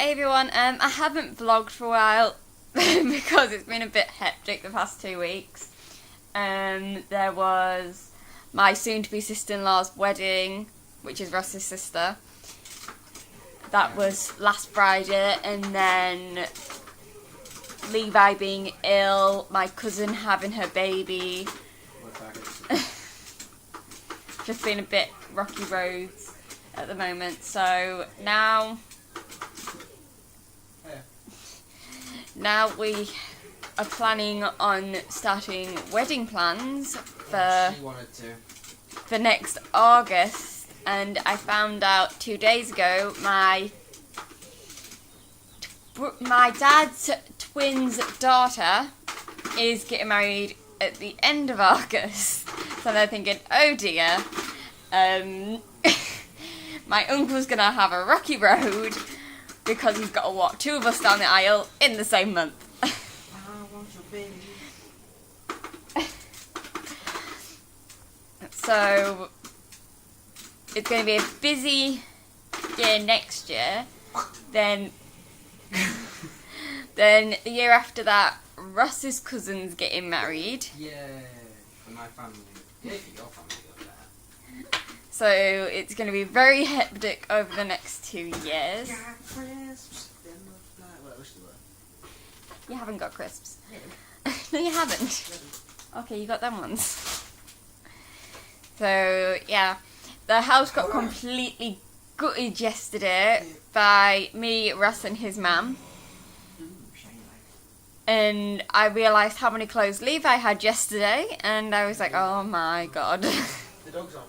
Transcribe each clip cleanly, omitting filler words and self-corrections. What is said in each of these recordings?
Hey everyone, I haven't vlogged for a while because it's been a bit hectic the past 2 weeks. There was my soon-to-be sister-in-law's wedding, which is Ross's sister. That was last Friday, and then Levi being ill, my cousin having her baby. Just been a bit rocky roads at the moment, so now we are planning on starting wedding plans for next August, and I found out 2 days ago my dad's twin's daughter is getting married at the end of August. So they're thinking, oh dear, my uncle's gonna have a rocky road because he's got to walk two of us down the aisle in the same month. I want your baby. So it's going to be a busy year next year. Then the year after that, Ross's cousin's getting married. Yeah, for my family. Yeah, for your family over there. So it's going to be very hectic over the next 2 years. You haven't got crisps. No, you haven't. Okay, you got them ones. So, yeah. The house got completely gutted yesterday by me, Russ and his mum. And I realised how many clothes Levi had yesterday, and I was like, oh my god. The dog's on.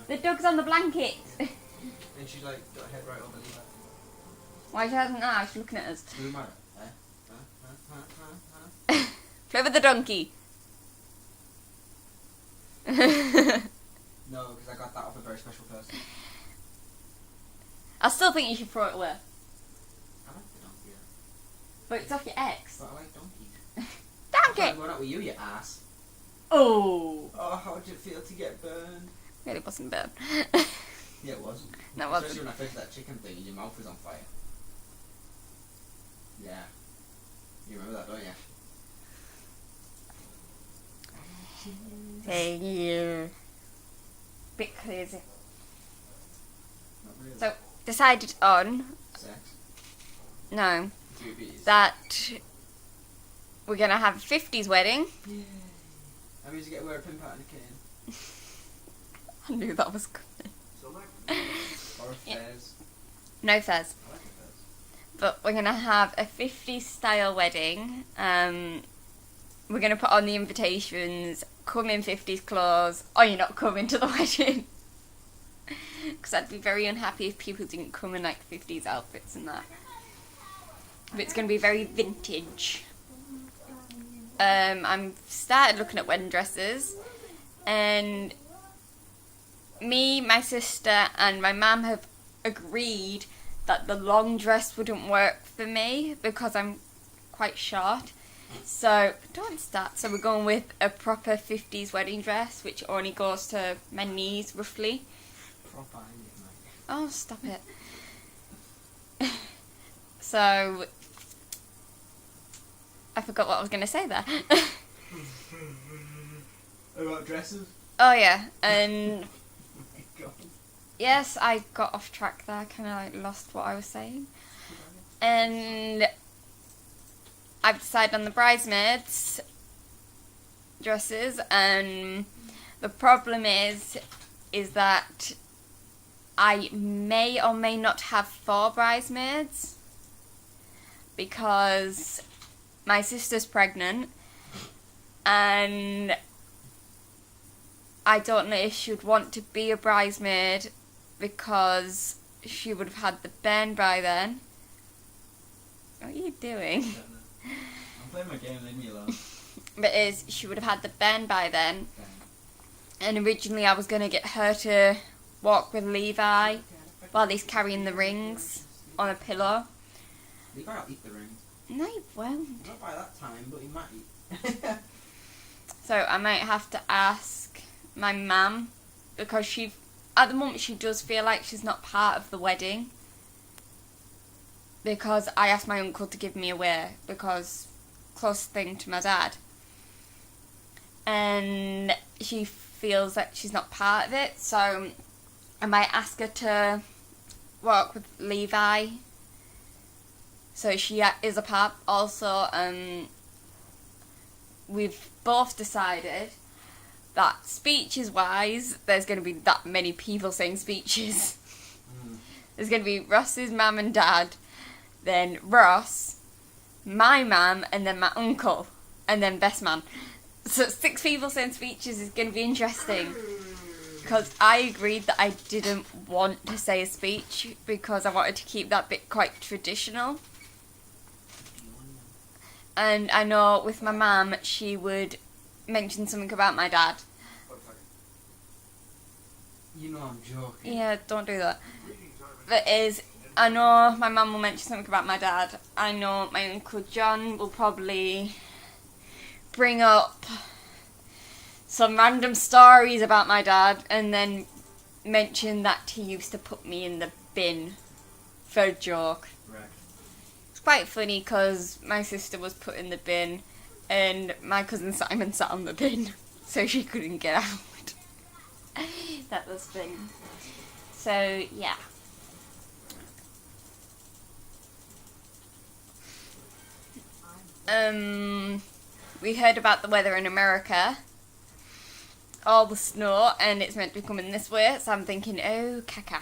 The dog's on the blanket. And she's like, got her head right over Levi. Why she hasn't now? She's looking at us. Doesn't matter. Play with the donkey. No, because I got that off a very special person. I still think you should throw it away. I like the donkey, yeah. But it's off your ex. But I like donkeys. Donkey! I'm going out with you, you ass. Oh. Oh, how did it feel to get burned? Really wasn't bad. Yeah, it was. No, it wasn't. Especially when I fed that chicken thing and your mouth was on fire. Yeah. You remember that, don't you? Hey, you. Bit crazy. Not really. So, decided on, Sex. no, Boobies. that we're going to have a 50s wedding. Yeah. That means you get to wear a pin pattern and a cane. I knew that was coming. So like, or a Yeah. fez. No fez. I like a fez. But we're going to have a 50s style wedding. We're going to put on the invitations, come in 50s clothes, or you're not coming to the wedding. Because I'd be very unhappy if people didn't come in like 50s outfits and that. But it's going to be very vintage. I'm started looking at wedding dresses, and me, my sister and my mum have agreed that the long dress wouldn't work for me because I'm quite short. So, don't start. So we're going with a proper 50s wedding dress, which only goes to my knees, roughly. Proper, yeah, mate. Oh, stop it. So, I forgot what I was going to say there. About dresses? Oh, yeah. And, Oh my god. yes, I got off track there. Kind of like lost what I was saying. And I've decided on the bridesmaids dresses, and the problem is that I may or may not have 4 bridesmaids because my sister's pregnant, and I don't know if she would want to be a bridesmaid because she would have had the bairn by then. What are you doing? I'm playing my game, leave me alone. But she would have had the bairn by then, and originally I was going to get her to walk with Levi while he's carrying the rings on a pillow. Levi will eat the rings. No, he won't. Not by that time, but he might. So I might have to ask my mum, because at the moment she does feel like she's not part of the wedding. because I asked my uncle to give me away because closest thing to my dad. And she feels that she's not part of it, so I might ask her to work with Levi. So she is a part also. We've both decided that speeches wise, there's going to be that many people saying speeches. There's going to be Ross's mum and dad, then Ross, my mum, and then my uncle, and then best man. So 6 people saying speeches is going to be interesting. Because I agreed that I didn't want to say a speech because I wanted to keep that bit quite traditional. And I know with my mum, she would mention something about my dad. You know I'm joking. Yeah, don't do that. But I know my mum will mention something about my dad. I know my Uncle John will probably bring up some random stories about my dad and then mention that he used to put me in the bin for a joke. Right. It's quite funny because my sister was put in the bin and my cousin Simon sat on the bin so she couldn't get out. That was fun. So, yeah. We heard about the weather in America. All the snow, and it's meant to be coming this way, so I'm thinking, oh, caca.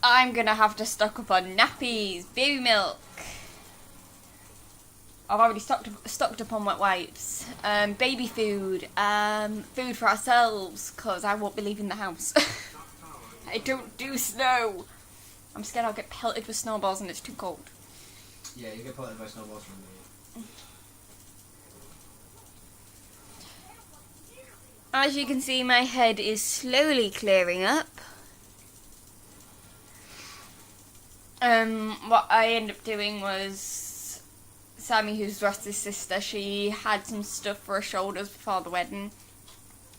I'm gonna have to stock up on nappies, baby milk. I've already stocked up on wet wipes, baby food, food for ourselves, because I won't be leaving the house. I don't do snow. I'm scared I'll get pelted with snowballs and it's too cold. Yeah, you get pelted by snowballs from me. As you can see, my head is slowly clearing up. What I ended up doing was Sammy, who's Ross's sister, she had some stuff for her shoulders before the wedding,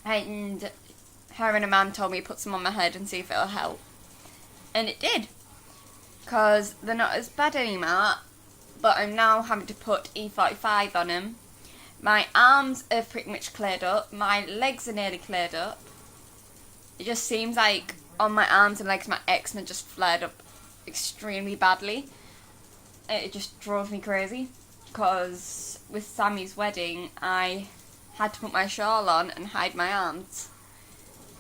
and her and a man told me to put some on my head and see if it'll help, and it did, because they're not as bad anymore, but I'm now having to put E45 on them. My arms are pretty much cleared up. My legs are nearly cleared up. It just seems like on my arms and legs my eczema just flared up extremely badly. It just drove me crazy. Because with Sammy's wedding, I had to put my shawl on and hide my arms.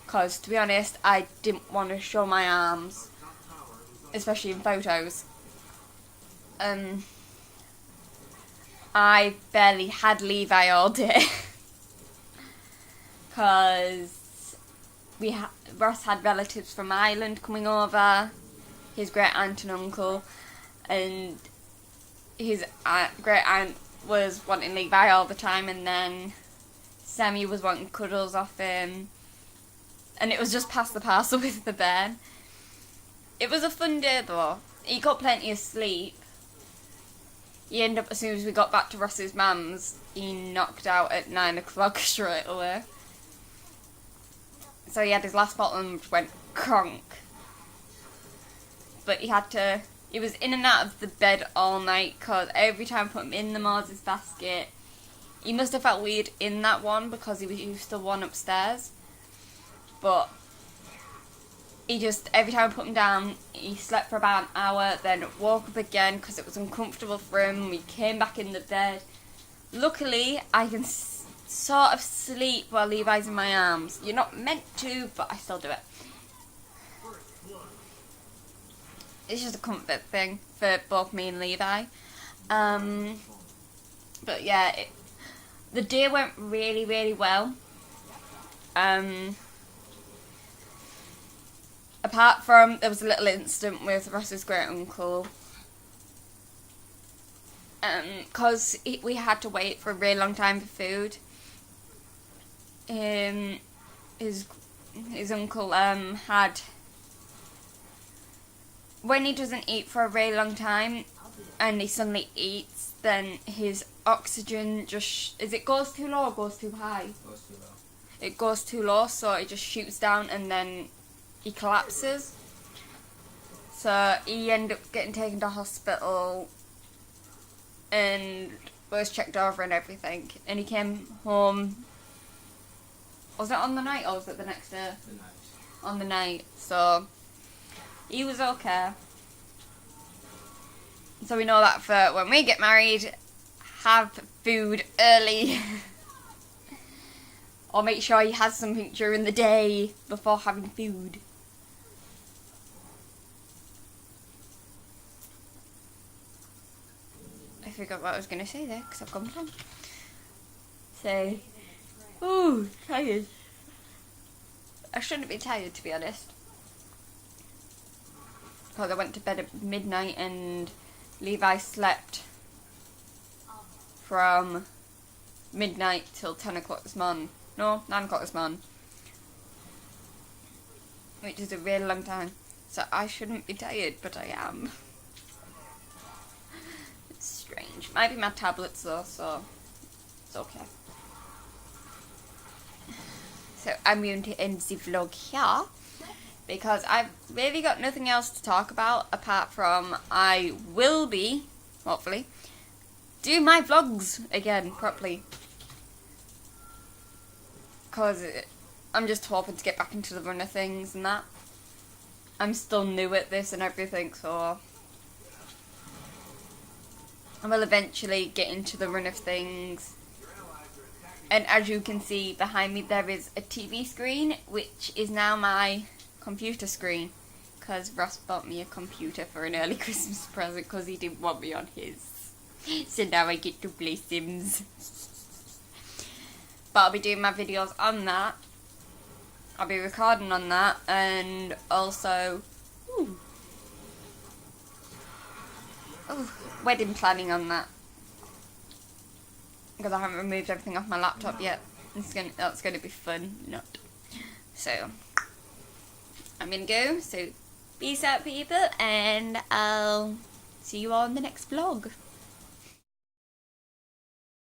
Because to be honest, I didn't want to show my arms. Especially in photos. I barely had Levi all day because Ross had relatives from Ireland coming over, his great aunt and uncle, and his great aunt was wanting Levi all the time, and then Sammy was wanting cuddles off him, and it was just past the parcel with the bear. It was a fun day though. He got plenty of sleep. He ended up, as soon as we got back to Ross's mum's, he knocked out at 9 o'clock straight away. So he had his last bottle and went cronk. But he was in and out of the bed all night, because every time I put him in the Moses basket, he must have felt weird in that one because he was used to one upstairs. But he just, every time I put him down, he slept for about an hour, then woke up again because it was uncomfortable for him. We came back in the bed. Luckily, I can sort of sleep while Levi's in my arms. You're not meant to, but I still do it. It's just a comfort thing for both me and Levi. But yeah, the day went really, really well. Apart from, there was a little incident with Ross's great uncle. Because we had to wait for a really long time for food. His uncle had, when he doesn't eat for a really long time and he suddenly eats, then his oxygen just, is it goes too low or goes too high? Goes too low. It goes too low, so it just shoots down and then he collapses. So he ended up getting taken to hospital and was checked over and everything. And he came home. Was it on the night or was it the next day? The night. On the night. So he was okay. So we know that for when we get married, have food early. Or make sure he has something during the day before having food. I forgot what I was going to say there because I've gone blank. So, ooh, tired. I shouldn't be tired, to be honest. Because I went to bed at midnight and Levi slept from midnight till 10 o'clock this morning. No, 9 o'clock this morning. Which is a really long time. So I shouldn't be tired, but I am. It's strange. Might be my tablets though, so it's okay. So I'm going to end the vlog here because I've really got nothing else to talk about apart from I will be, hopefully, do my vlogs again properly. Because I'm just hoping to get back into the run of things and that. I'm still new at this and everything, so I will eventually get into the run of things. And as you can see behind me there is a TV screen, which is now my computer screen. Because Ross bought me a computer for an early Christmas present because he didn't want me on his. So now I get to play Sims. But I'll be doing my videos on that. I'll be recording on that and also wedding planning on that. Because I haven't removed everything off my laptop yet. That's going to be fun. Not. So, I'm going to go. So, peace out people and I'll see you all in the next vlog.